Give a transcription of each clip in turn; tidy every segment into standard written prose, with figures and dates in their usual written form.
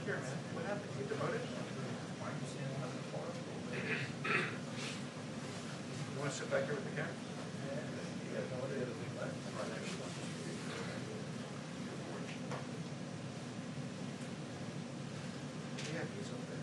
here, man. What happened? You demoted? Why are you standing on the floor? You want to sit back here with the camera? Yeah, no, they have a big light. Yeah, he's up there.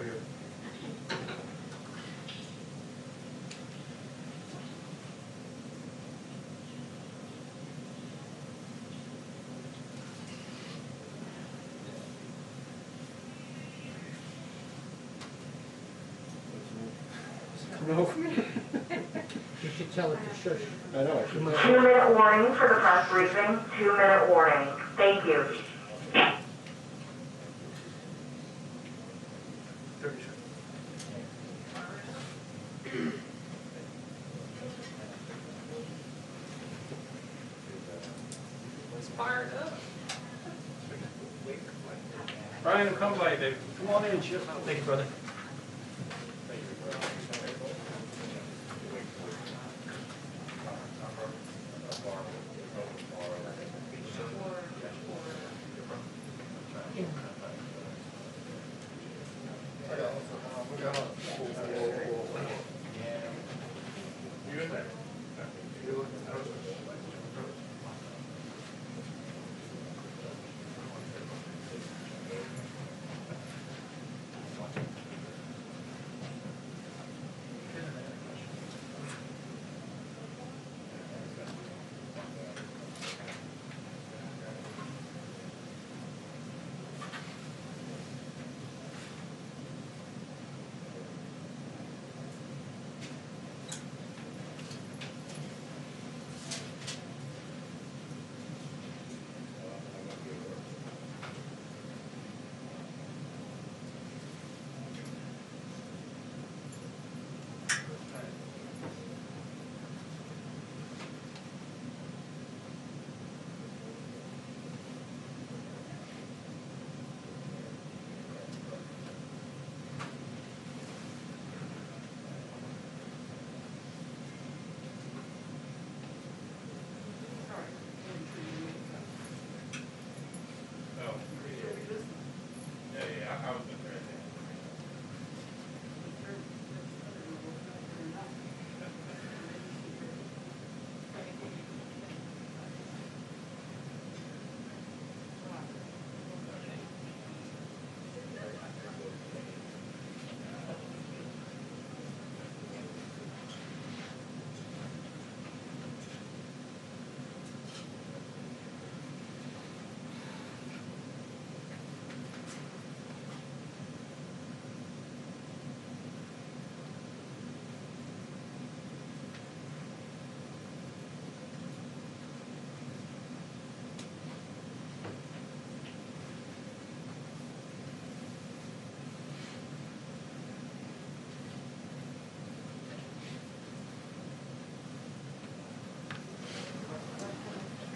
here. No. You should tell it to shush. I know, I should. 2-minute warning for the press briefing. 2-minute warning. Thank you. 30 seconds. Brian, come by, Dave. Come on in, Chip. Thank you, brother.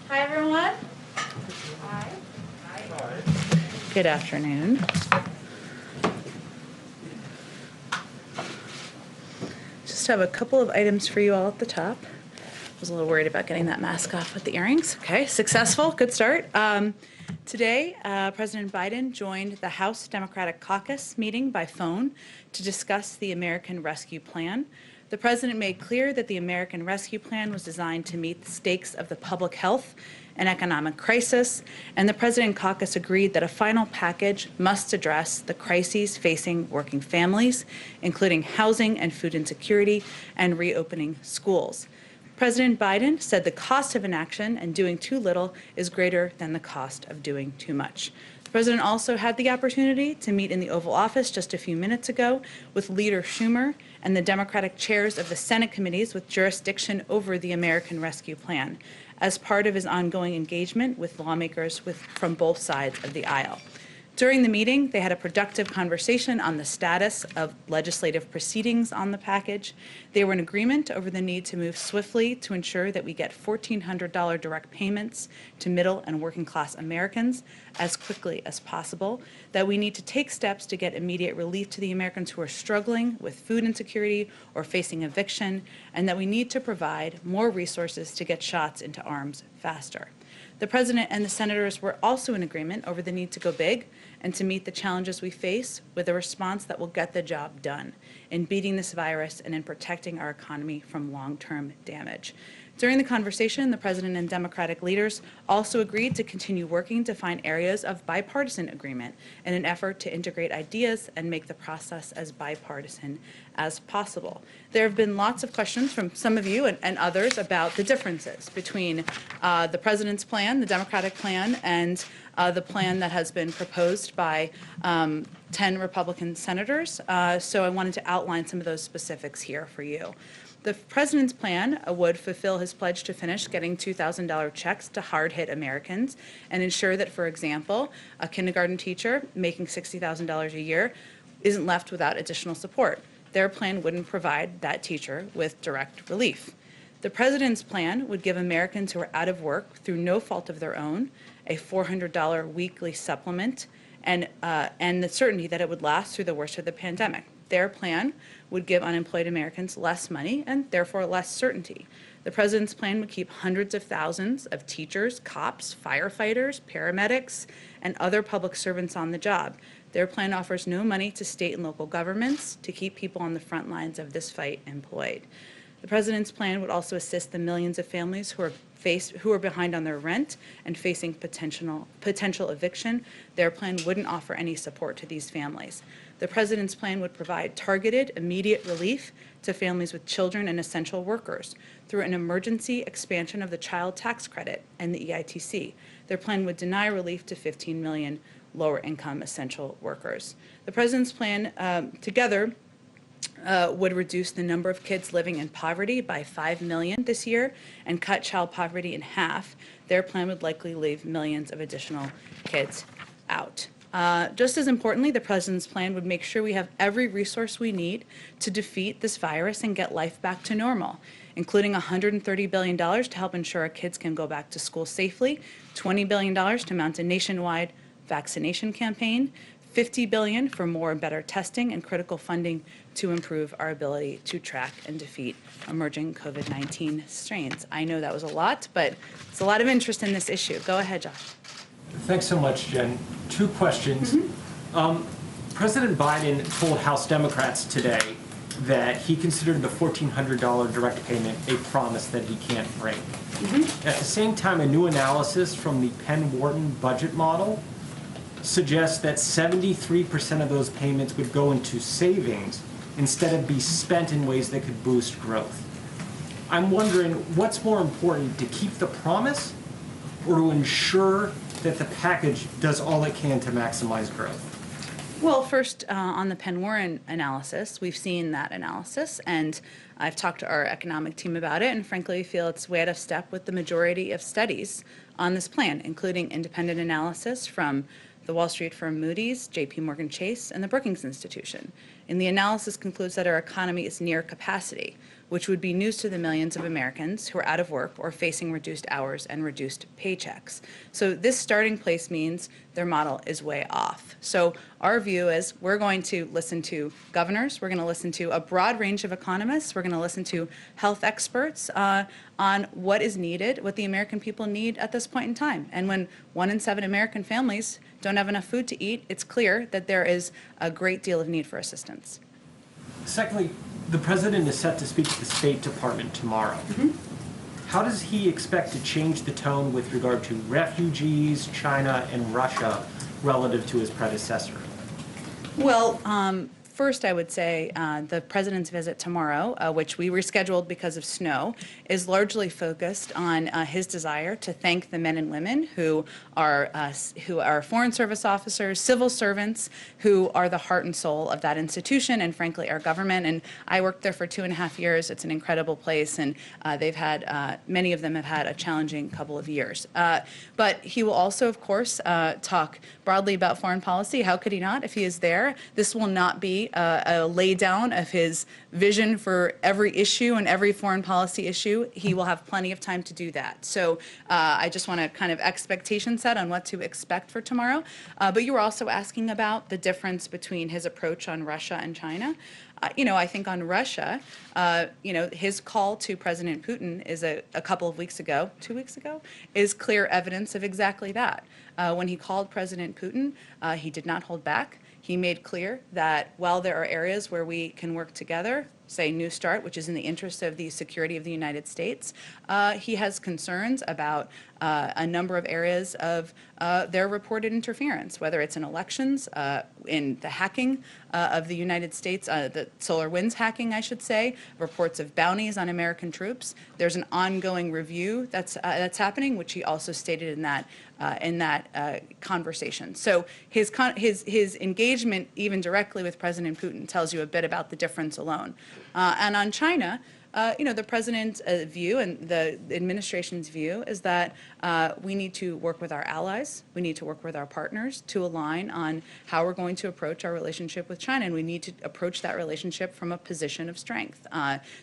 Hi, everyone. Hi. Good afternoon. Just have a couple of items for you all at the top. I was a little worried about getting that mask off with the earrings. Okay, successful, good start. Today, President Biden joined the House Democratic Caucus meeting by phone to discuss the American Rescue Plan. The president made clear that the American Rescue Plan was designed to meet the stakes of the public health and economic crisis, and the President Caucus agreed that a final package must address the crises facing working families, including housing and food insecurity, and reopening schools. President Biden said the cost of inaction and doing too little is greater than the cost of doing too much. The president also had the opportunity to meet in the Oval Office just a few minutes ago with Leader Schumer and the Democratic chairs of the Senate committees with jurisdiction over the American Rescue Plan as part of his ongoing engagement with lawmakers from both sides of the aisle. During the meeting, they had a productive conversation on the status of legislative proceedings on the package. They were in agreement over the need to move swiftly to ensure that we get $1,400 direct payments to middle and working class Americans as quickly as possible, that we need to take steps to get immediate relief to the Americans who are struggling with food insecurity or facing eviction, and that we need to provide more resources to get shots into arms faster. The president and the senators were also in agreement over the need to go big and to meet the challenges we face with a response that will get the job done in beating this virus and in protecting our economy from long-term damage. During the conversation, the president and Democratic leaders also agreed to continue working to find areas of bipartisan agreement in an effort to integrate ideas and make the process as bipartisan as possible. There have been lots of questions from some of you and others about the differences between the president's plan, the Democratic plan, and the plan that has been proposed by 10 Republican senators. So I wanted to outline some of those specifics here for you. The president's plan would fulfill his pledge to finish getting $2,000 checks to hard-hit Americans and ensure that, for example, a kindergarten teacher making $60,000 a year isn't left without additional support. Their plan wouldn't provide that teacher with direct relief. The president's plan would give Americans who are out of work through no fault of their own a $400 weekly supplement and the certainty that it would last through the worst of the pandemic. Their plan would give unemployed Americans less money and therefore less certainty. The president's plan would keep hundreds of thousands of teachers, cops, firefighters, paramedics, and other public servants on the job. Their plan offers no money to state and local governments to keep people on the front lines of this fight employed. The president's plan would also assist the millions of families who are behind on their rent and facing potential eviction. Their plan wouldn't offer any support to these families. The president's plan would provide targeted, immediate relief to families with children and essential workers through an emergency expansion of the child tax credit and the EITC. Their plan would deny relief to 15 million lower-income essential workers. The president's plan together would reduce the number of kids living in poverty by 5 million this year and cut child poverty in half. Their plan would likely leave millions of additional kids out. Just as importantly, the president's plan would make sure we have every resource we need to defeat this virus and get life back to normal, including $130 billion to help ensure our kids can go back to school safely, $20 billion to mount a nationwide vaccination campaign, $50 billion for more and better testing and critical funding to improve our ability to track and defeat emerging COVID-19 strains. I know that was a lot, but it's a lot of interest in this issue. Go ahead, Josh. Thanks so much, Jen. Two questions. President Biden told House Democrats today that he considered the $1,400 direct payment a promise that he can't break. At the same time, a new analysis from the Penn-Wharton budget model suggests that 73% of those payments would go into savings instead of be spent in ways that could boost growth. I'm wondering, what's more important, to keep the promise or to ensure that the package does all it can to maximize growth? Well, first, on the Penn-Wharton analysis, we've seen that analysis, and I've talked to our economic team about it, and frankly, we feel it's way out of step with the majority of studies on this plan, including independent analysis from the Wall Street firm Moody's, JP Morgan Chase, and the Brookings Institution. And the analysis concludes that our economy is near capacity, which would be news to the millions of Americans who are out of work or facing reduced hours and reduced paychecks. So this starting place means their model is way off. So our view is we're going to listen to governors, we're going to listen to a broad range of economists, we're going to listen to health experts on what is needed, what the American people need at this point in time. And when 1 in 7 American families don't have enough food to eat, it's clear that there is a great deal of need for assistance. Secondly, the president is set to speak to the State Department tomorrow. How does he expect to change the tone with regard to refugees, China, and Russia relative to his predecessor? Well, first, I would say the president's visit tomorrow, which we rescheduled because of snow, is largely focused on his desire to thank the men and women who are Foreign Service officers, civil servants, who are the heart and soul of that institution and, frankly, our government. And I worked there for 2.5 years. It's an incredible place, and they've had many of them have had a challenging couple of years. But he will also, of course, talk broadly about foreign policy. How could he not if he is there? This will not be a lay down of his vision for every issue and every foreign policy issue. He will have plenty of time to do that. So I just want to kind of expectation set on what to expect for tomorrow. But you were also asking about the difference between his approach on Russia and China. I think on Russia, his call to President Putin is a couple of weeks ago, 2 weeks ago, is clear evidence of exactly that. When he called President Putin, he did not hold back. He made clear that while there are areas where we can work together, say New Start, which is in the interest of the security of the United States. He has concerns about a number of areas of their reported interference, whether it's in elections, in the hacking of the United States, the SolarWinds hacking, I should say, reports of bounties on American troops. There's an ongoing review that's happening, which he also stated in that conversation. So his engagement, even directly with President Putin, tells you a bit about the difference alone. And on China, the president's view and the administration's view is that we need to work with our allies, we need to work with our partners to align on how we're going to approach our relationship with China, and we need to approach that relationship from a position of strength.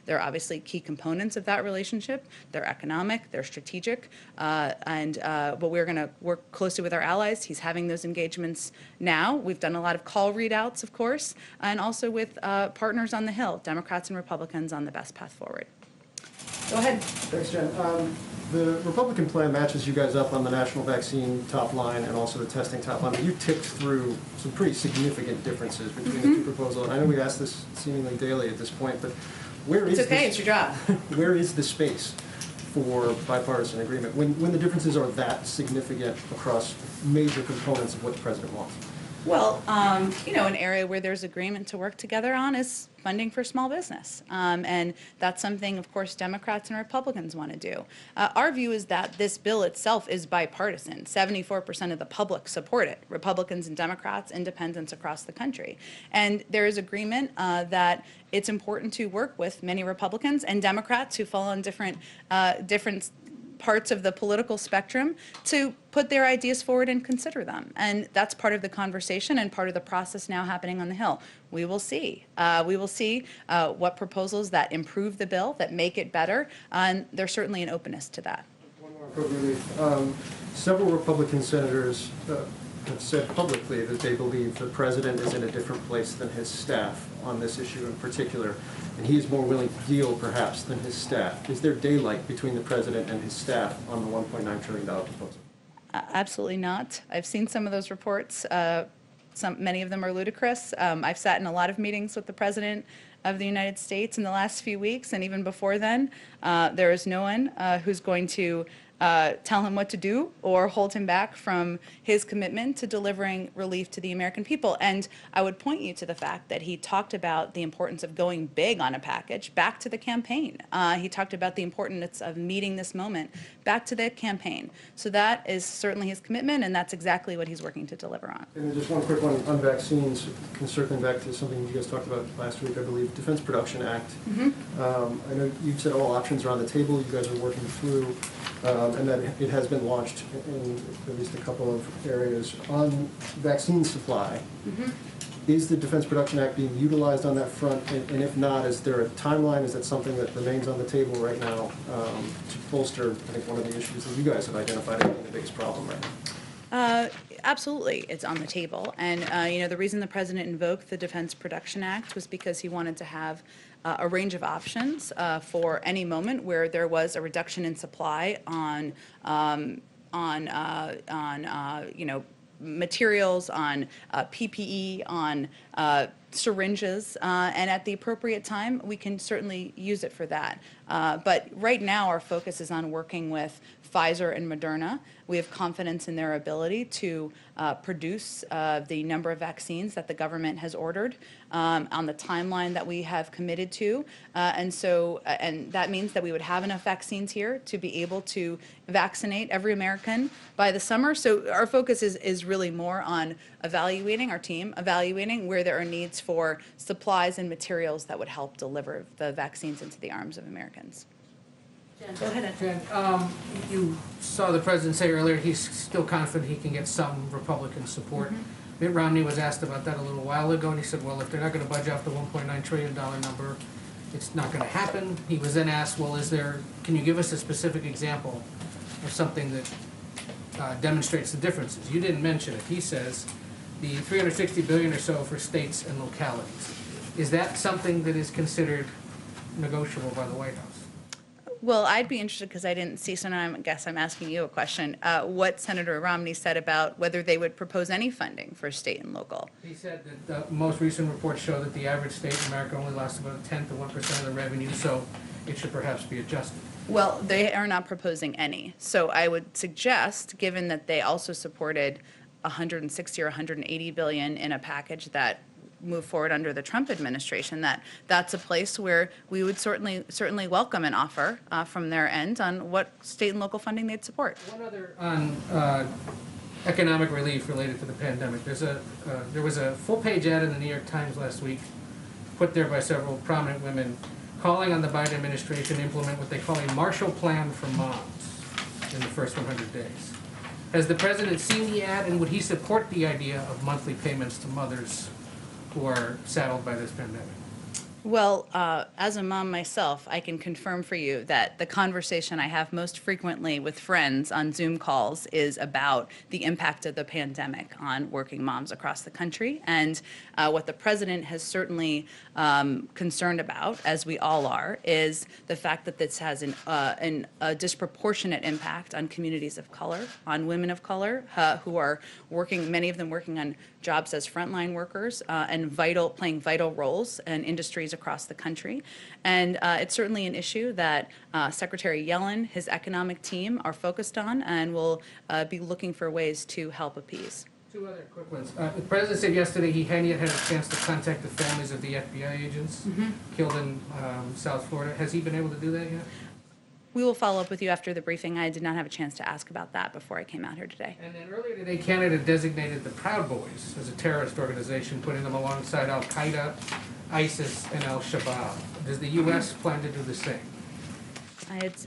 There are obviously key components of that relationship. They're economic, they're strategic, but we're going to work closely with our allies. He's having those engagements now. We've done a lot of call readouts, of course, and also with partners on the Hill, Democrats and Republicans, on the best path forward. Go ahead. Thanks, Jen. The Republican plan matches you guys up on the national vaccine top line and also the testing top line. But you ticked through some pretty significant differences between the two proposals. I know we ask this seemingly daily at this point, but where is It's your job. where is the space for bipartisan agreement when the differences are that significant across major components of what the president wants? Well, an area where there's agreement to work together on is funding for small business. And that's something, of course, Democrats and Republicans want to do. Our view is that this bill itself is bipartisan. 74% of the public support it, Republicans and Democrats, independents across the country. And there is agreement that it's important to work with many Republicans and Democrats who fall on different parts of the political spectrum to put their ideas forward and consider them. And that's part of the conversation and part of the process now happening on the Hill. We will see. We will see what proposals that improve the bill, that make it better, and there's certainly an openness to that. One more quickly. Several Republican senators have said publicly that they believe the president is in a different place than his staff on this issue in particular, and he is more willing to deal, perhaps, than his staff. Is there daylight between the president and his staff on the $1.9 trillion proposal? Absolutely not. I've seen some of those reports. Many of them are ludicrous. I've sat in a lot of meetings with the President of the United States in the last few weeks, and even before then. There is no one who's going to tell him what to do or hold him back from his commitment to delivering relief to the American people. And I would point you to the fact that he talked about the importance of going big on a package back to the campaign. He talked about the importance of meeting this moment back to the campaign. So that is certainly his commitment, and that's exactly what he's working to deliver on. And just one quick one on vaccines, circling back to something you guys talked about last week, I believe, Defense Production Act. I know you've said all options are on the table, you guys are working through, and that it has been launched in at least a couple of areas. On vaccine supply, is the Defense Production Act being utilized on that front? And if not, is there a timeline? Is that something that remains on the table right now to bolster, I think, one of the issues that you guys have identified as being the biggest problem right now? Absolutely, it's on the table. And, the reason the President invoked the Defense Production Act was because he wanted to have a range of options for any moment where there was a reduction in supply on materials, on PPE, on syringes, and at the appropriate time, we can certainly use it for that. But right now, our focus is on working with Pfizer and Moderna. We have confidence in their ability to produce the number of vaccines that the government has ordered on the timeline that we have committed to. And that means that we would have enough vaccines here to be able to vaccinate every American by the summer. So our focus is really more on evaluating where there are needs for supplies and materials that would help deliver the vaccines into the arms of Americans. Go ahead. Jen, you saw the president say earlier he's still confident he can get some Republican support. Mitt Romney was asked about that a little while ago, and he said, well, if they're not going to budge off the $1.9 trillion number, it's not going to happen. He was then asked, well, can you give us a specific example of something that demonstrates the differences? You didn't mention it. He says the $360 billion or so for states and localities. Is that something that is considered negotiable by the White House? Well, I'd be interested, because I didn't see, so now I guess I'm asking you a question, what Senator Romney said about whether they would propose any funding for state and local. He said that the most recent reports show that the average state in America only lost about 1/10 of 1% of the revenue, so it should perhaps be adjusted. Well, they are not proposing any. So I would suggest, given that they also supported 160 or 180 billion in a package that moved forward under the Trump administration, that's a place where we would certainly welcome an offer from their end on what state and local funding they'd support. One other on economic relief related to the pandemic. There was a full-page ad in the New York Times last week, put there by several prominent women, calling on the Biden administration to implement what they call a Marshall Plan for moms in the first 100 days. Has the president seen the ad, and would he support the idea of monthly payments to mothers who are saddled by this pandemic? Well, as a mom myself, I can confirm for you that the conversation I have most frequently with friends on Zoom calls is about the impact of the pandemic on working moms across the country. And what the president has certainly concerned about, as we all are, is the fact that this has a disproportionate impact on communities of color, on women of color who are working, many of them working on jobs as frontline workers and playing vital roles in industries across the country. And it's certainly an issue that Secretary Yellen, his economic team are focused on and will be looking for ways to help appease. Two other quick ones. The president said yesterday he hadn't yet had a chance to contact the families of the FBI agents killed in South Florida. Has he been able to do that yet? We will follow up with you after the briefing. I did not have a chance to ask about that before I came out here today. And then earlier today, Canada designated the Proud Boys as a terrorist organization, putting them alongside Al-Qaeda, ISIS, and Al-Shabaab. Does the U.S. plan to do the same?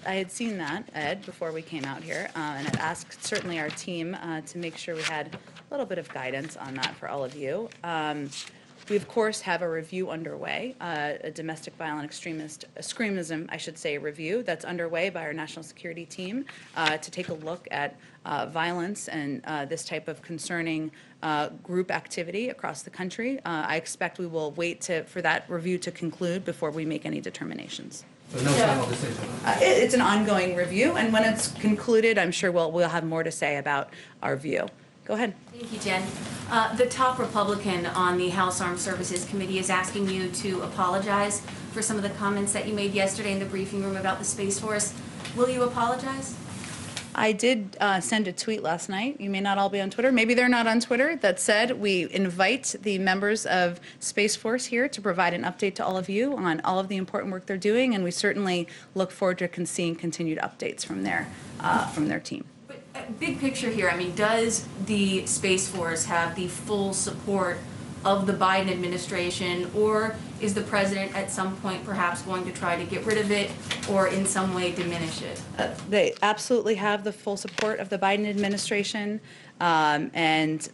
I had seen that, Ed, before we came out here, and I'd asked certainly our team to make sure we had a little bit of guidance on that for all of you. We, of course, have a review underway, a domestic violent extremism, I should say, review that's underway by our national security team to take a look at violence and this type of concerning group activity across the country. I expect we will wait for that review to conclude before we make any determinations. So no final decision? It's an ongoing review, and when it's concluded, I'm sure we'll have more to say about our view. Go ahead. Thank you, Jen. The top Republican on the House Armed Services Committee is asking you to apologize for some of the comments that you made yesterday in the briefing room about the Space Force. Will you apologize? I did send a tweet last night. You may not all be on Twitter. Maybe they're not on Twitter. That said, we invite the members of Space Force here to provide an update to all of you on all of the important work they're doing, and we certainly look forward to seeing continued updates from their team. Big picture here, I mean, does the Space Force have the full support of the Biden administration, or is the president at some point perhaps going to try to get rid of it or in some way diminish it? They absolutely have the full support of the Biden administration, and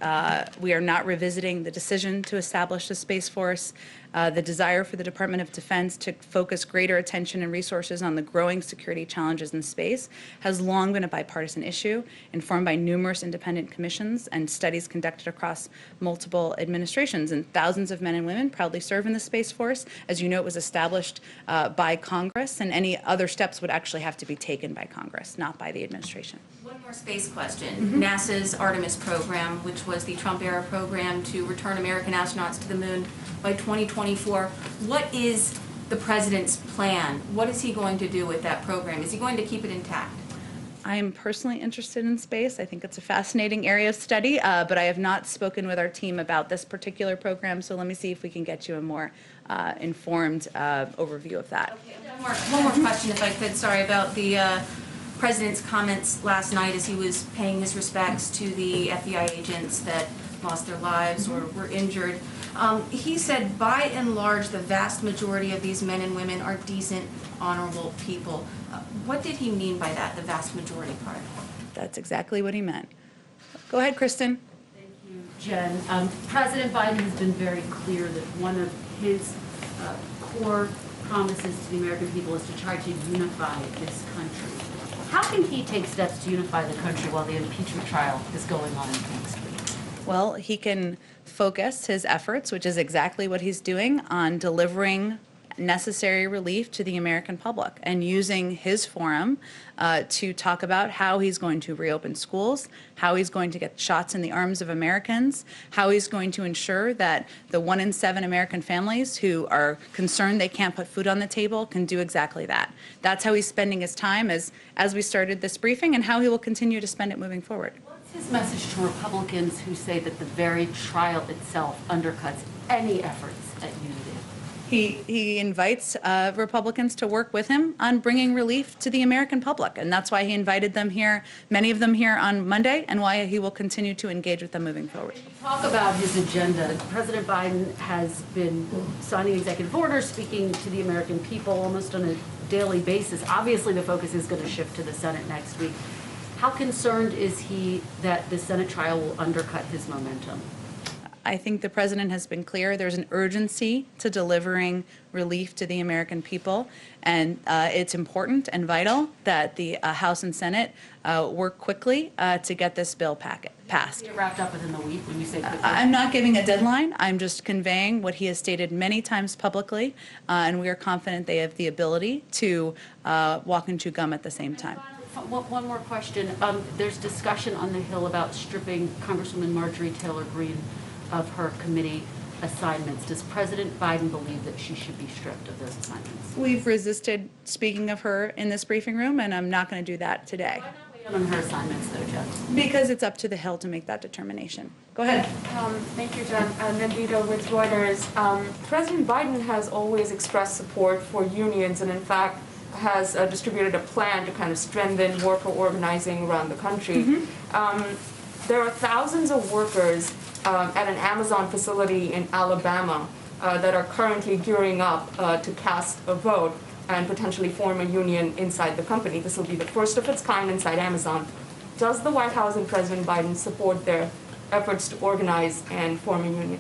we are not revisiting the decision to establish the Space Force. The desire for the Department of Defense to focus greater attention and resources on the growing security challenges in space has long been a bipartisan issue, informed by numerous independent commissions and studies conducted across multiple administrations. And thousands of men and women proudly serve in the Space Force. As you know, it was established by Congress, and any other steps would actually have to be taken by Congress, not by the administration. One more space question. NASA's Artemis program, which was the Trump-era program to return American astronauts to the moon by 2024. What is the president's plan? What is he going to do with that program? Is he going to keep it intact? I am personally interested in space. I think it's a fascinating area of study, but I have not spoken with our team about this particular program, so let me see if we can get you a more informed overview of that. Okay, one more question, if I could. Sorry about the president's comments last night as he was paying his respects to the FBI agents that lost their lives or were injured. He said, by and large, the vast majority of these men and women are decent, honorable people. What did he mean by that, the vast majority part? That's exactly what he meant. Go ahead, Kristen. Thank you, Jen. President Biden has been very clear that one of his core promises to the American people is to try to unify this country. How can he take steps to unify the country while the impeachment trial is going on next week? Well, he can focus his efforts, which is exactly what he's doing, on delivering necessary relief to the American public and using his forum to talk about how he's going to reopen schools, how he's going to get shots in the arms of Americans, how he's going to ensure that the 1 in 7 American families who are concerned they can't put food on the table can do exactly that. That's how he's spending his time as we started this briefing, and how he will continue to spend it moving forward. What's his message to Republicans who say that the very trial itself undercuts any efforts at unity? He invites Republicans to work with him on bringing relief to the American public, and that's why he invited them here, many of them here on Monday, and why he will continue to engage with them moving forward. Talk about his agenda. President Biden has been signing executive orders, speaking to the American people almost on a daily basis. Obviously, the focus is going to shift to the Senate next week. How concerned is he that the Senate trial will undercut his momentum? I think the president has been clear. There's an urgency to delivering relief to the American people, and it's important and vital that the House and Senate work quickly to get this bill passed. Get wrapped up within the week when you say quickly? I'm not giving a deadline. I'm just conveying what he has stated many times publicly, and we are confident they have the ability to walk and chew gum at the same time. One more question. There's discussion on the Hill about stripping Congresswoman Marjorie Taylor Greene of her committee assignments. Does President Biden believe that she should be stripped of those assignments? We've resisted speaking of her in this briefing room, and I'm not going to do that today. Why not wait on her assignments, though, Jen? Because it's up to the Hill to make that determination. Go ahead. Thank you, Jen. Nandita with Reuters. President Biden has always expressed support for unions, and in fact has distributed a plan to kind of strengthen worker organizing around the country. There are thousands of workers at an Amazon facility in Alabama that are currently gearing up to cast a vote and potentially form a union inside the company. This will be the first of its kind inside Amazon. Does the White House and President Biden support their efforts to organize and form a union?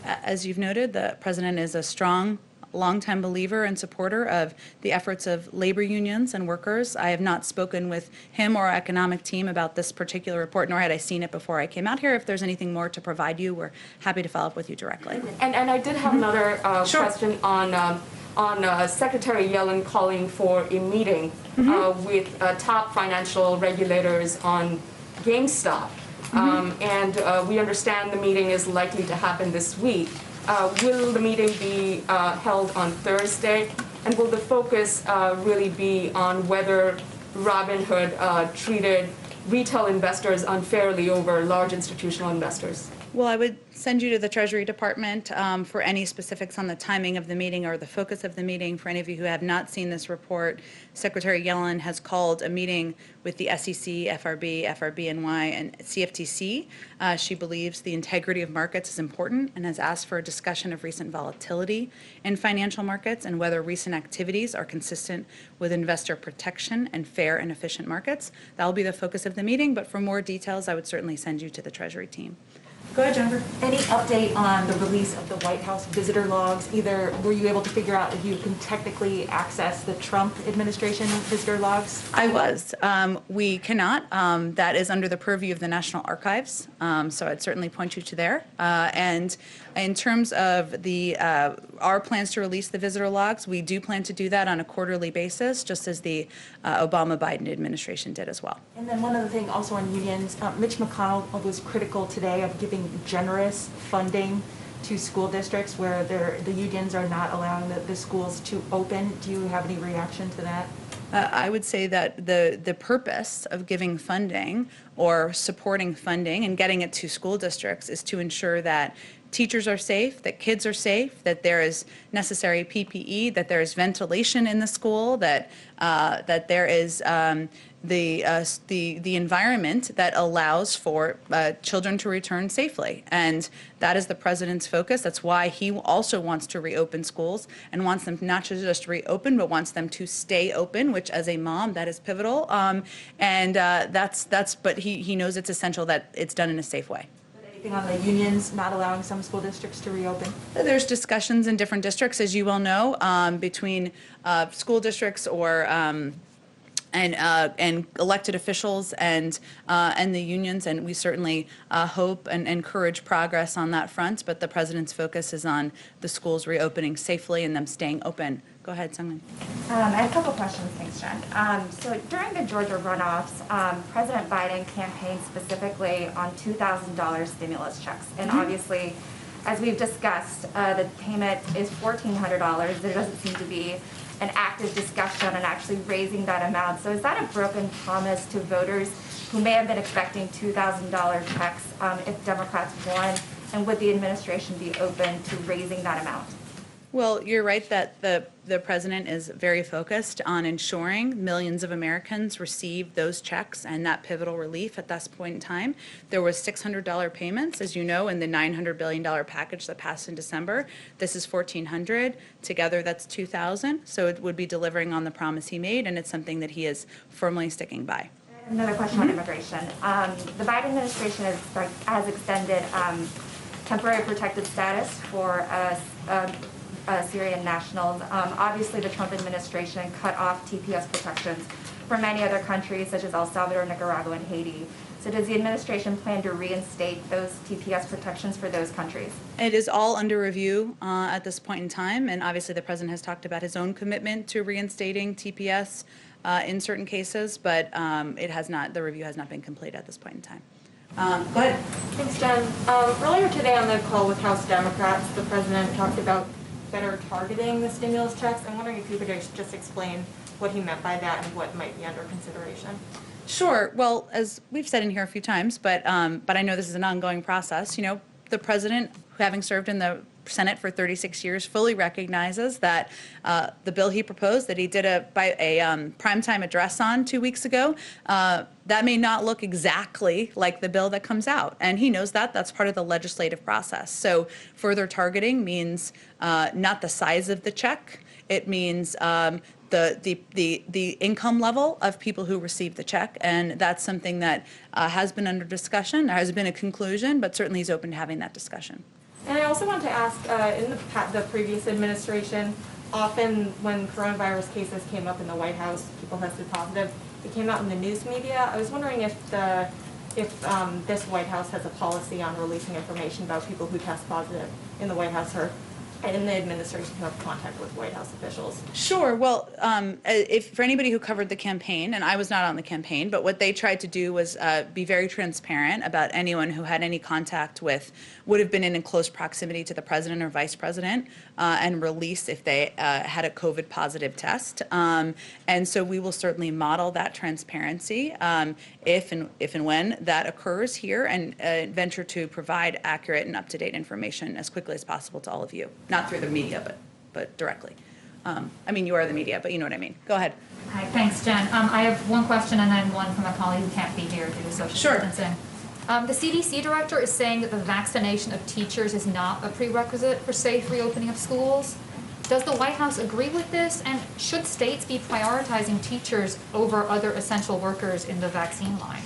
As you've noted, the president is a strong, longtime believer and supporter of the efforts of labor unions and workers. I have not spoken with him or our economic team about this particular report, nor had I seen it before I came out here. If there's anything more to provide you, we're happy to follow up with you directly. And I did have another question on Secretary Yellen calling for a meeting with top financial regulators on GameStop. And we understand the meeting is likely to happen this week. Will the meeting be held on Thursday? And will the focus really be on whether Robinhood treated retail investors unfairly over large institutional investors? Well, I would send you to the Treasury Department for any specifics on the timing of the meeting or the focus of the meeting. For any of you who have not seen this report, Secretary Yellen has called a meeting with the SEC, FRB, FRBNY, and CFTC. She believes the integrity of markets is important and has asked for a discussion of recent volatility in financial markets and whether recent activities are consistent with investor protection and fair and efficient markets. That will be the focus of the meeting, but for more details, I would certainly send you to the Treasury team. Go ahead, Jennifer. Any update on the release of the White House visitor logs? Either were you able to figure out if you can technically access the Trump administration visitor logs? I was. We cannot. That is under the purview of the National Archives, so I'd certainly point you to there. And in terms of our plans to release the visitor logs, we do plan to do that on a quarterly basis, just as the Obama-Biden administration did as well. And then one other thing also on unions, Mitch McConnell was critical today of giving generous funding to school districts where the unions are not allowing the schools to open. Do you have any reaction to that? I would say that the purpose of giving funding or supporting funding and getting it to school districts is to ensure that teachers are safe, that kids are safe, that there is necessary PPE, that there is ventilation in the school, that there is the environment that allows for children to return safely. And that is the president's focus. That's why he also wants to reopen schools and wants them not to just reopen, but wants them to stay open, which as a mom, that is pivotal. But he knows it's essential that it's done in a safe way. Anything on the unions not allowing some school districts to reopen? There's discussions in different districts, as you well know, between school districts or and elected officials and the unions, and we certainly hope and encourage progress on that front. But the president's focus is on the schools reopening safely and them staying open. Go ahead, Sungmin. I have a couple questions, thanks, Jen. So during the Georgia runoffs, President Biden campaigned specifically on $2,000 stimulus checks, and obviously, as we've discussed, the payment is $1,400. There doesn't seem to be an active discussion on actually raising that amount. So is that a broken promise to voters who may have been expecting $2,000 checks if Democrats won? And would the administration be open to raising that amount? Well, you're right that the president is very focused on ensuring millions of Americans receive those checks and that pivotal relief at this point in time. There was $600 payments, as you know, in the $900 billion package that passed in December. This is $1,400. Together, that's $2,000. So it would be delivering on the promise he made, and it's something that he is firmly sticking by. Another question on immigration. The Biden administration has extended temporary protected status for Syrian nationals. Obviously, the Trump administration cut off TPS protections for many other countries, such as El Salvador, Nicaragua, and Haiti. So does the administration plan to reinstate those TPS protections for those countries? It is all under review at this point in time, and obviously the president has talked about his own commitment to reinstating TPS in certain cases, but it has not. The review has not been completed at this point in time. Go ahead. Thanks, Jen. Earlier today on the call with House Democrats, the president talked about better targeting the stimulus checks. I'm wondering if you could just explain what he meant by that and what might be under consideration. Sure. Well, as we've said in here a few times, but I know this is an ongoing process. You know, the president, having served in the Senate for 36 years, fully recognizes that the bill he proposed, that he did a primetime address on 2 weeks ago, that may not look exactly like the bill that comes out. And he knows that. That's part of the legislative process. So further targeting means not the size of the check. It means the income level of people who receive the check. And that's something that has been under discussion. There has been a conclusion, but certainly he's open to having that discussion. And I also want to ask, in the previous administration, often when coronavirus cases came up in the White House, people tested positive, it came out in the news media. I was wondering if this White House has a policy on releasing information about people who test positive in the White House or in the administration who have contact with White House officials. Sure. Well, if for anybody who covered the campaign, and I was not on the campaign, but what they tried to do was be very transparent about anyone who had any contact with, would have been in close proximity to the president or vice president, and release if they had a COVID positive test. And so we will certainly model that transparency if and when that occurs here, and venture to provide accurate and up-to-date information as quickly as possible to all of you. Not through the media, but directly. I mean, you are the media, but you know what I mean. Go ahead. Hi, thanks, Jen. I have one question and then one from a colleague who can't be here due to social distancing. The CDC director is saying that the vaccination of teachers is not a prerequisite for safe reopening of schools. Does the White House agree with this? And should states be prioritizing teachers over other essential workers in the vaccine line?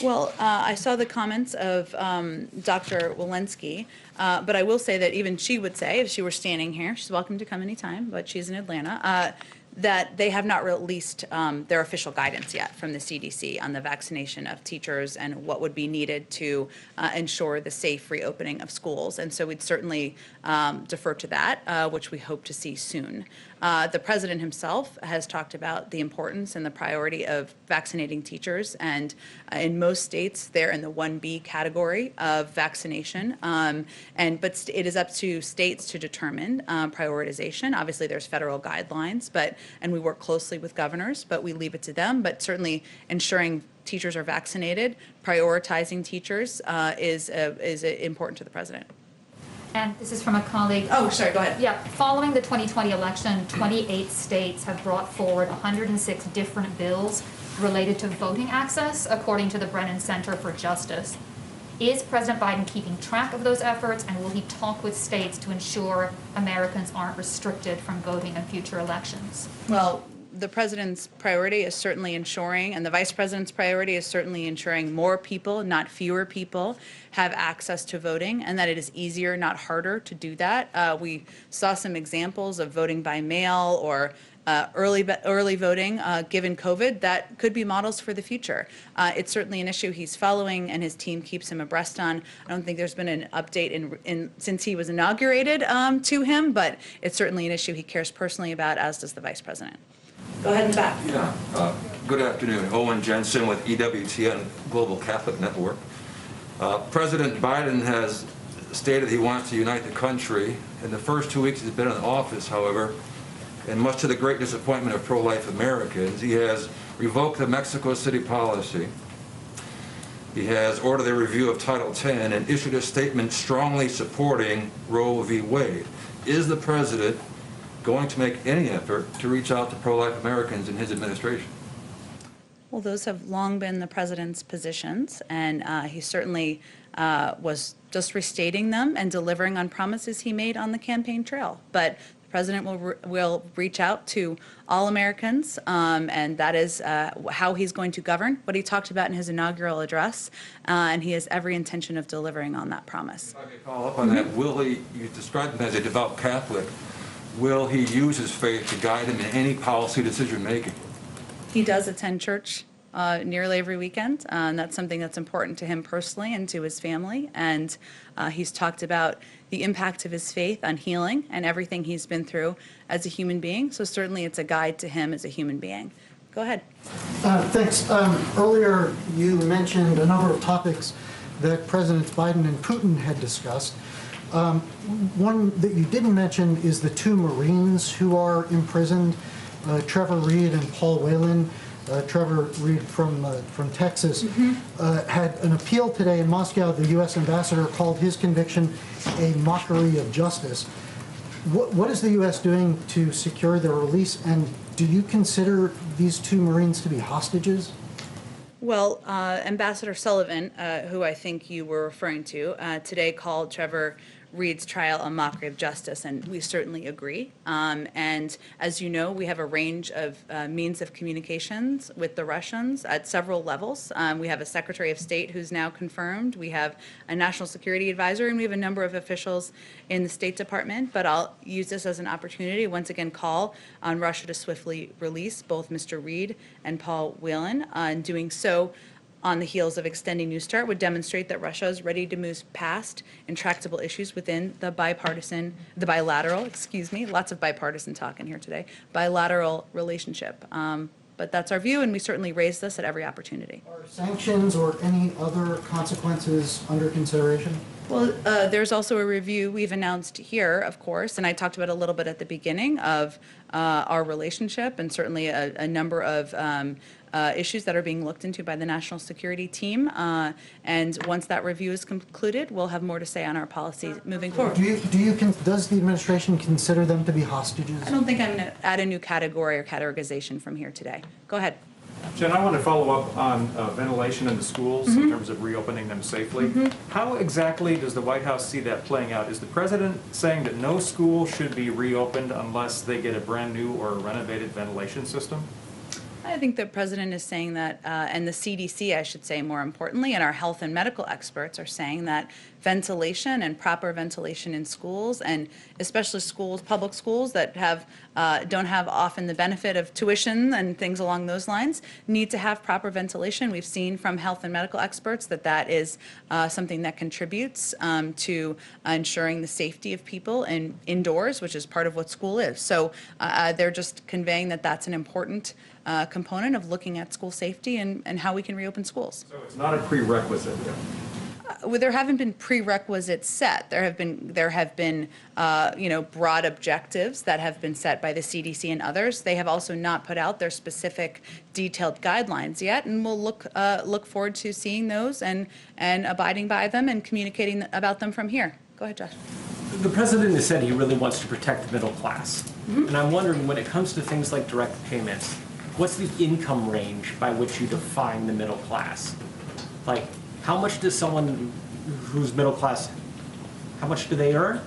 Well, I saw the comments of Dr. Walensky, but I will say that even she would say, if she were standing here, she's welcome to come anytime, but she's in Atlanta, that they have not released their official guidance yet from the CDC on the vaccination of teachers and what would be needed to ensure the safe reopening of schools. And so we'd certainly defer to that, which we hope to see soon. The president himself has talked about the importance and the priority of vaccinating teachers, and in most states they're in the 1B category of vaccination. But it is up to states to determine prioritization. Obviously, there's federal guidelines, and we work closely with governors, but we leave it to them. But certainly ensuring teachers are vaccinated, prioritizing teachers is important to the president. And this is from a colleague. Oh, sorry, go ahead. Yeah, following the 2020 election, 28 states have brought forward 106 different bills related to voting access, according to the Brennan Center for Justice. Is President Biden keeping track of those efforts, and will he talk with states to ensure Americans aren't restricted from voting in future elections? Well, the president's priority is certainly ensuring, and the vice president's priority is certainly ensuring more people, not fewer people, have access to voting, and that it is easier, not harder, to do that. We saw some examples of voting by mail or early voting, given COVID, that could be models for the future. It's certainly an issue he's following and his team keeps him abreast on. I don't think there's been an update since he was inaugurated to him, but it's certainly an issue he cares personally about, as does the Vice President. Go ahead in the back. Yeah. Good afternoon. Owen Jensen with EWTN Global Catholic Network. President Biden has stated he wants to unite the country. In the first 2 weeks he's been in office, however, and much to the great disappointment of pro-life Americans, he has revoked the Mexico City policy. He has ordered a review of Title X and issued a statement strongly supporting Roe v. Wade. Is the president going to make any effort to reach out to pro-life Americans in his administration? Well, those have long been the president's positions, and he certainly was just restating them and delivering on promises he made on the campaign trail. But the president will reach out to all Americans, and that is how he's going to govern, what he talked about in his inaugural address, and he has every intention of delivering on that promise. If I may follow up on that, will he, you described him as a devout Catholic, will he use his faith to guide him in any policy decision making? He does attend church nearly every weekend, and that's something that's important to him personally and to his family. And he's talked about the impact of his faith on healing and everything he's been through as a human being. So certainly it's a guide to him as a human being. Go ahead. Thanks. Earlier you mentioned a number of topics that President Biden and Putin had discussed. One that you didn't mention is the two Marines who are imprisoned, Trevor Reed and Paul Whelan. Trevor Reed from Texas had an appeal today in Moscow. The U.S. ambassador called his conviction a mockery of justice. What is the U.S. doing to secure their release, and do you consider these two Marines to be hostages? Well, Ambassador Sullivan, who I think you were referring to, today called Trevor Reed's trial a mockery of justice, and we certainly agree. And as you know, we have a range of means of communications with the Russians at several levels. We have a Secretary of State who's now confirmed. We have a National Security Advisor, and we have a number of officials in the State Department. But I'll use this as an opportunity to once again call on Russia to swiftly release both Mr. Reed and Paul Whelan. And doing so on the heels of extending New START would demonstrate that Russia is ready to move past intractable issues within the bilateral, lots of bipartisan talk in here today, bilateral relationship. But that's our view, and we certainly raise this at every opportunity. Are sanctions or any other consequences under consideration? Well, there's also a review we've announced here, of course, and I talked about a little bit at the beginning of our relationship, and certainly a number of issues that are being looked into by the national security team. And once that review is concluded, we'll have more to say on our policy moving forward. Does the administration consider them to be hostages? I don't think I'm going to add a new category or categorization from here today. Go ahead. Jen, I want to follow up on ventilation in the schools in terms of reopening them safely. How exactly does the White House see that playing out? Is the president saying that no school should be reopened unless they get a brand new or renovated ventilation system? I think the president is saying that, and the CDC, I should say more importantly, and our health and medical experts are saying that ventilation and proper ventilation in schools, and especially schools, public schools that have don't have often the benefit of tuition and things along those lines, need to have proper ventilation. We've seen from health and medical experts that that is something that contributes to ensuring the safety of people indoors, which is part of what school is. So they're just conveying that that's an important component of looking at school safety and how we can reopen schools. So it's not a prerequisite. Well, there haven't been prerequisites set. There have been broad objectives that have been set by the CDC and others. They have also not put out their specific detailed guidelines yet, and we'll look forward to seeing those and abiding by them and communicating about them from here. Go ahead, Josh. The president has said he really wants to protect the middle class. And I'm wondering, when it comes to things like direct payments, what's the income range by which you define the middle class? Like, how much does someone who's middle class, how much do they earn?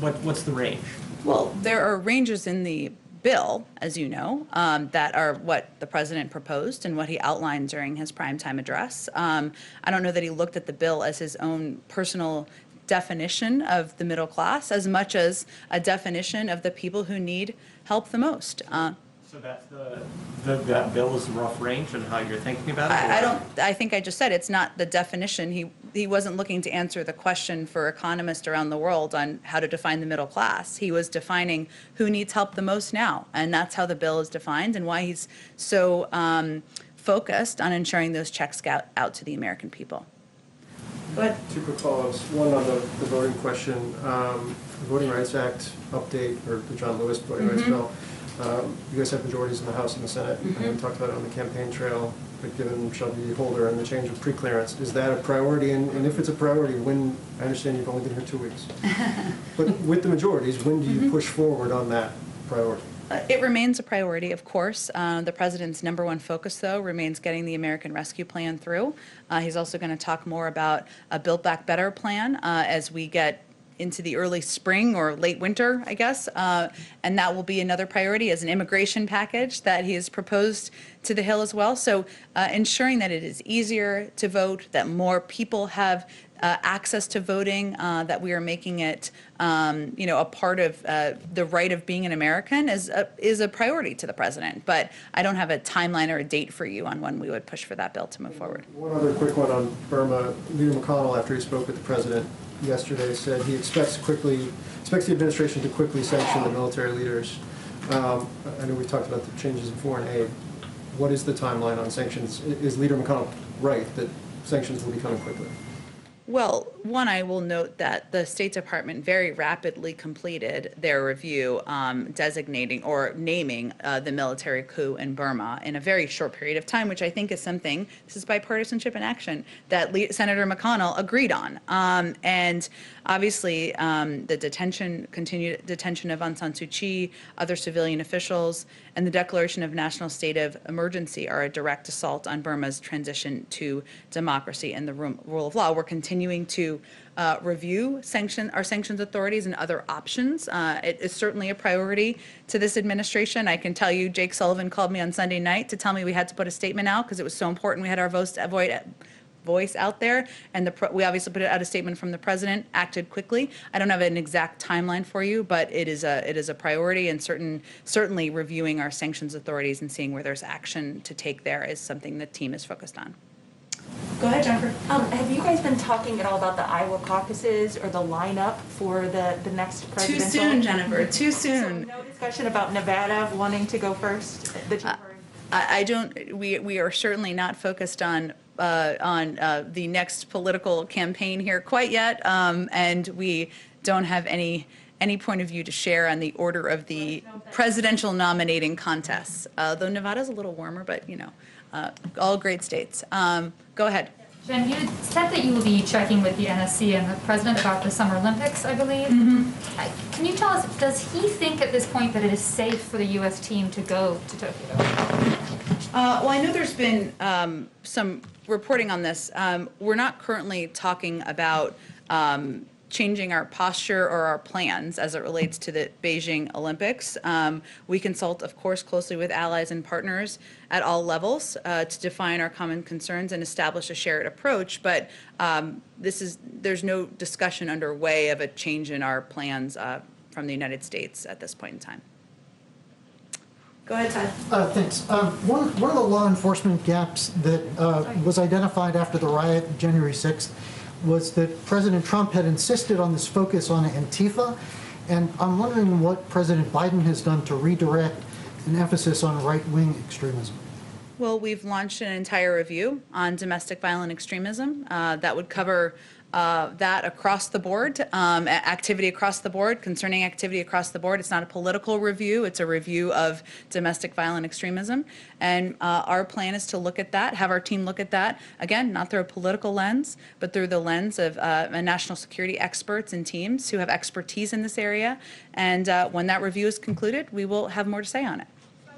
What's the range? Well, there are ranges in the bill, as you know, that are what the president proposed and what he outlined during his primetime address. I don't know that he looked at the bill as his own personal definition of the middle class as much as a definition of the people who need help the most. So that's that bill is a rough range on how you're thinking about it? I think I just said it's not the definition. He wasn't looking to answer the question for economists around the world on how to define the middle class. He was defining who needs help the most now, and that's how the bill is defined and why he's so focused on ensuring those checks go out to the American people. Go ahead. Two quick follow-ups. One on the voting question. The Voting Rights Act update, or the John Lewis Voting Rights Bill. You guys have majorities in the House and the Senate. And we talked about it on the campaign trail, but given Shelby Holder and the change of pre-clearance, is that a priority? And if it's a priority, when, I understand you've only been here 2 weeks, but with the majorities, when do you push forward on that priority? It remains a priority, of course. The president's number one focus, though, remains getting the American Rescue Plan through. He's also going to talk more about a Build Back Better plan as we get into the early spring or late winter, I guess, and that will be another priority as an immigration package that he has proposed to the Hill as well. So ensuring that it is easier to vote, that more people have access to voting, that we are making it, a part of the right of being an American is a priority to the president. But I don't have a timeline or a date for you on when we would push for that bill to move forward. One other quick one on Burma. Leader McConnell, after he spoke with the president yesterday, said he expects the administration to quickly sanction the military leaders. I know we talked about the changes in foreign aid. What is the timeline on sanctions? Is Leader McConnell right that sanctions will be coming quickly? Well, one, I will note that the State Department very rapidly completed their review designating or naming the military coup in Burma in a very short period of time, which I think is something, this is bipartisanship in action, that Senator McConnell agreed on. And obviously, the continued detention of Aung San Suu Kyi, other civilian officials, and the declaration of national state of emergency are a direct assault on Burma's transition to democracy and the rule of law. We're continuing to review our sanctions authorities and other options. It is certainly a priority to this administration. I can tell you, Jake Sullivan called me on Sunday night to tell me we had to put a statement out because it was so important. We had our voice out there, and we obviously put out a statement from the president, acted quickly. I don't have an exact timeline for you, but it is a priority, and certainly reviewing our sanctions authorities and seeing where there's action to take there is something the team is focused on. Go ahead, Jennifer. Have you guys been talking at all about the Iowa caucuses or the lineup for the next presidential? Too soon, Jennifer, too soon. So no discussion about Nevada wanting to go first? We are certainly not focused on the next political campaign here quite yet, and we don't have any point of view to share on the order of the presidential nominating contests. Though Nevada's a little warmer, but all great states. Go ahead. Jen, you said that you will be checking with the NSC and the president about the Summer Olympics, I believe. Can you tell us, does he think at this point that it is safe for the U.S. team to go to Tokyo? Well, I know there's been some reporting on this. We're not currently talking about changing our posture or our plans as it relates to the Beijing Olympics. We consult, of course, closely with allies and partners at all levels to define our common concerns and establish a shared approach, but there's no discussion underway of a change in our plans from the United States at this point in time. Go ahead, Todd. Thanks. One of the law enforcement gaps that was identified after the riot of January 6th was that President Trump had insisted on this focus on Antifa, and I'm wondering what President Biden has done to redirect an emphasis on right-wing extremism. Well, we've launched an entire review on domestic violent extremism that would cover that across the board, activity across the board, concerning activity across the board. It's not a political review, it's a review of domestic violent extremism. And our plan is to look at that, have our team look at that, again, not through a political lens, but through the lens of national security experts and teams who have expertise in this area. And when that review is concluded, we will have more to say on it.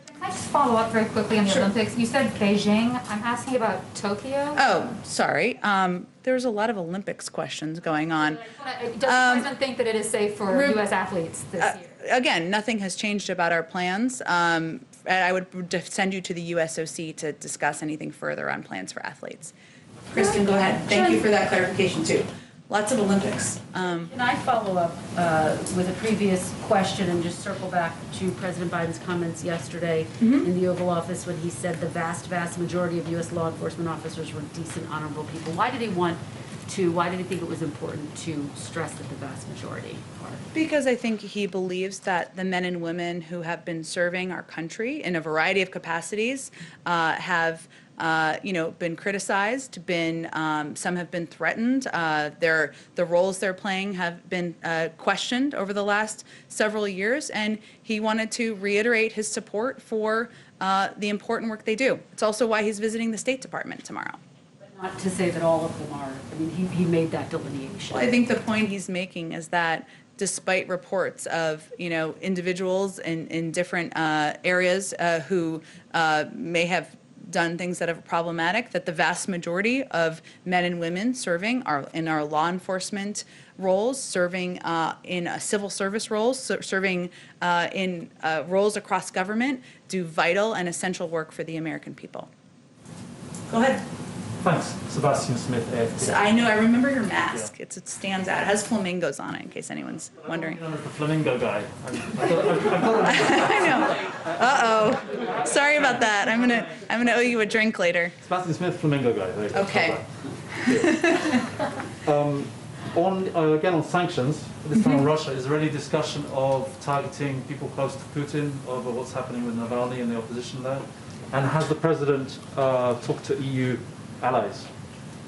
Can I just follow up very quickly on the Olympics? You said Beijing. I'm asking about Tokyo. Oh, sorry. There's a lot of Olympics questions going on. Does the president think that it is safe for U.S. athletes this year? Again, nothing has changed about our plans. And I would send you to the USOC to discuss anything further on plans for athletes. Kristen, go ahead. Thank you for that clarification, too. Lots of Olympics. Can I follow up with a previous question and just circle back to President Biden's comments yesterday in the Oval Office when he said the vast, vast majority of U.S. law enforcement officers were decent, honorable people? Why did he think it was important to stress that the vast majority are? Because I think he believes that the men and women who have been serving our country in a variety of capacities have been criticized, some have been threatened. The roles they're playing have been questioned over the last several years, and he wanted to reiterate his support for the important work they do. It's also why he's visiting the State Department tomorrow. But not to say that all of them are. I mean, he made that delineation. Well, I think the point he's making is that despite reports of individuals in different areas who may have done things that are problematic, that the vast majority of men and women serving in our law enforcement roles, serving in civil service roles, serving in roles across government, do vital and essential work for the American people. Go ahead. Thanks. Sebastian Smith, AFP. So I know, I remember your mask. It stands out. It has flamingos on it, in case anyone's wondering. The flamingo guy. I know. Uh-oh. Sorry about that. I'm gonna owe you a drink later. Sebastian Smith, flamingo guy. There you go. Okay. Again on sanctions, this time on Russia, is there any discussion of targeting people close to Putin over what's happening with Navalny and the opposition there? And has the president talked to EU allies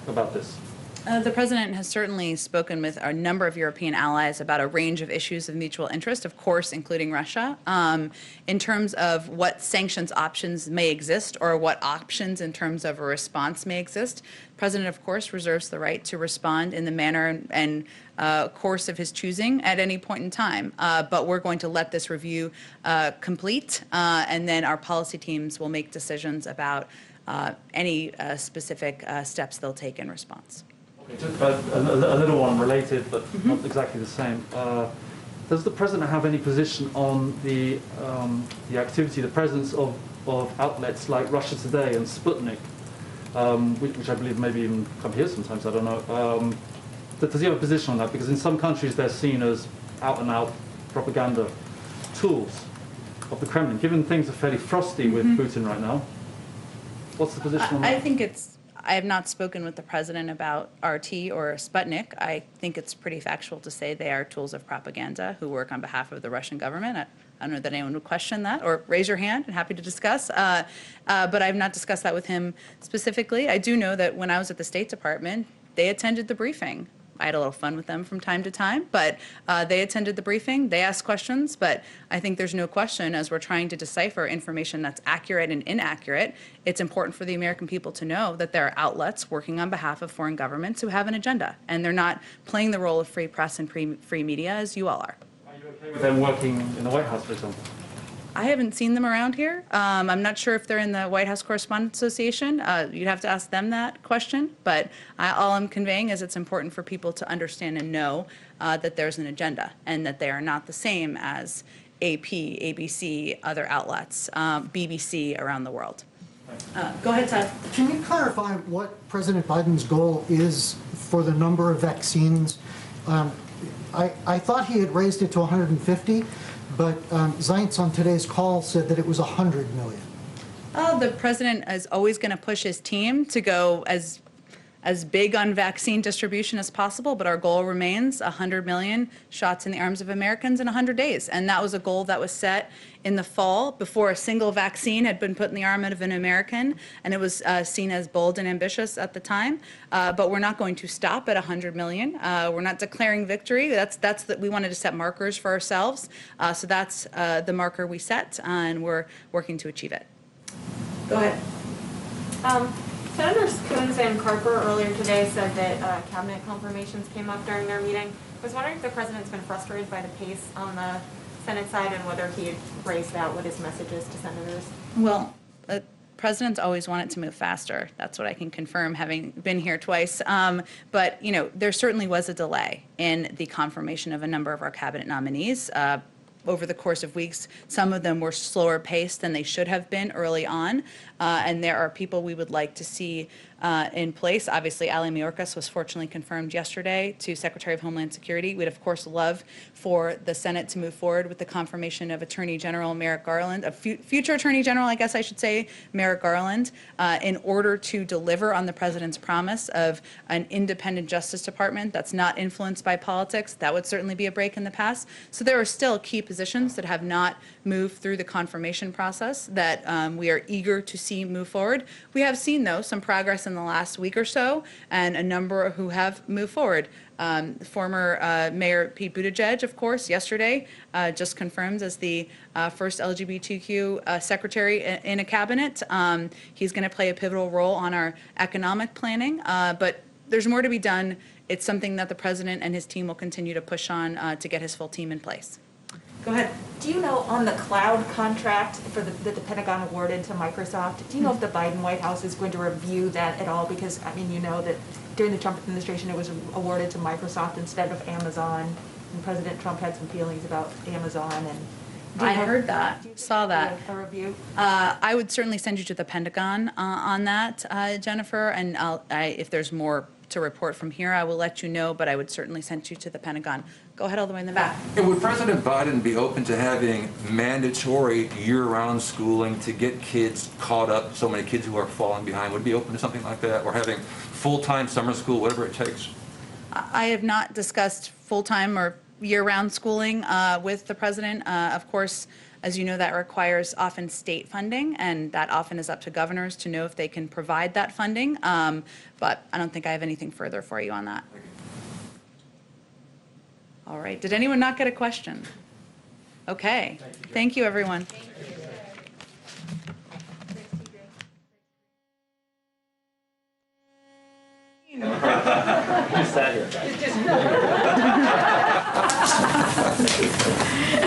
about this? The president has certainly spoken with a number of European allies about a range of issues of mutual interest, of course, including Russia. In terms of what sanctions options may exist or what options in terms of a response may exist, the president, of course, reserves the right to respond in the manner and course of his choosing at any point in time. But we're going to let this review complete, and then our policy teams will make decisions about any specific steps they'll take in response. Okay, just a little one related, but not exactly the same. Does the president have any position on the activity, the presence of outlets like Russia Today and Sputnik, which I believe maybe even come here sometimes, I don't know. Does he have a position on that? Because in some countries they're seen as out-and-out propaganda tools of the Kremlin. Given things are fairly frosty with Putin right now, what's the position on that? I have not spoken with the president about RT or Sputnik. I think it's pretty factual to say they are tools of propaganda who work on behalf of the Russian government. I don't know that anyone would question that, or raise your hand. I'm happy to discuss. But I have not discussed that with him specifically. I do know that when I was at the State Department, they attended the briefing. I had a little fun with them from time to time, but they attended the briefing, they asked questions, but I think there's no question as we're trying to decipher information that's accurate and inaccurate, it's important for the American people to know that there are outlets working on behalf of foreign governments who have an agenda, and they're not playing the role of free press and free media as you all are. Are you okay with them working in the White House, for example? I haven't seen them around here. I'm not sure if they're in the White House Correspondents Association. You'd have to ask them that question. But all I'm conveying is it's important for people to understand and know that there's an agenda and that they are not the same as AP, ABC, other outlets, BBC around the world. Go ahead, Todd. Can you clarify what President Biden's goal is for the number of vaccines? I thought he had raised it to 150. But Zients on today's call said that it was 100 million. The president is always going to push his team to go as big on vaccine distribution as possible, but our goal remains 100 million shots in the arms of Americans in 100 days. And that was a goal that was set in the fall before a single vaccine had been put in the arm of an American, and it was seen as bold and ambitious at the time. But we're not going to stop at 100 million. We're not declaring victory. We wanted to set markers for ourselves. So that's the marker we set, and we're working to achieve it. Go ahead. Senators Coons and Carper earlier today said that cabinet confirmations came up during their meeting. I was wondering if the president's been frustrated by the pace on the Senate side and whether he had raised that with his messages to senators. Well, presidents always want it to move faster. That's what I can confirm, having been here twice. But there certainly was a delay in the confirmation of a number of our cabinet nominees. Over the course of weeks, some of them were slower paced than they should have been early on, and there are people we would like to see in place. Obviously, Ali Mayorkas was fortunately confirmed yesterday to Secretary of Homeland Security. We'd, of course, love for the Senate to move forward with the confirmation of Attorney General Merrick Garland, a future Attorney General, I guess I should say, Merrick Garland, in order to deliver on the President's promise of an independent Justice Department that's not influenced by politics. That would certainly be a break in the past. So there are still key positions that have not moved through the confirmation process that we are eager to see move forward. We have seen, though, some progress in the last week or so, and a number who have moved forward. Former Mayor Pete Buttigieg, of course, yesterday just confirmed as the first LGBTQ secretary in a cabinet. He's going to play a pivotal role on our economic planning, but there's more to be done. It's something that the president and his team will continue to push on to get his full team in place. Go ahead. Do you know on the cloud contract for that the Pentagon awarded to Microsoft, do you know if the Biden White House is going to review that at all? Because, I mean, you know that during the Trump administration it was awarded to Microsoft instead of Amazon, and President Trump had some feelings about Amazon. And I heard that, saw that. A review? I would certainly send you to the Pentagon on that, Jennifer, and if there's more to report from here, I will let you know, but I would certainly send you to the Pentagon. Go ahead all the way in the back. And would President Biden be open to having mandatory year-round schooling to get kids caught up, so many kids who are falling behind? Would be open to something like that, or having full-time summer school, whatever it takes? I have not discussed full-time or year-round schooling with the president. Of course, as you know, that requires often state funding, and that often is up to governors to know if they can provide that funding. But I don't think I have anything further for you on that. All right. Did anyone not get a question? Okay. Thank you, everyone. Just sat here.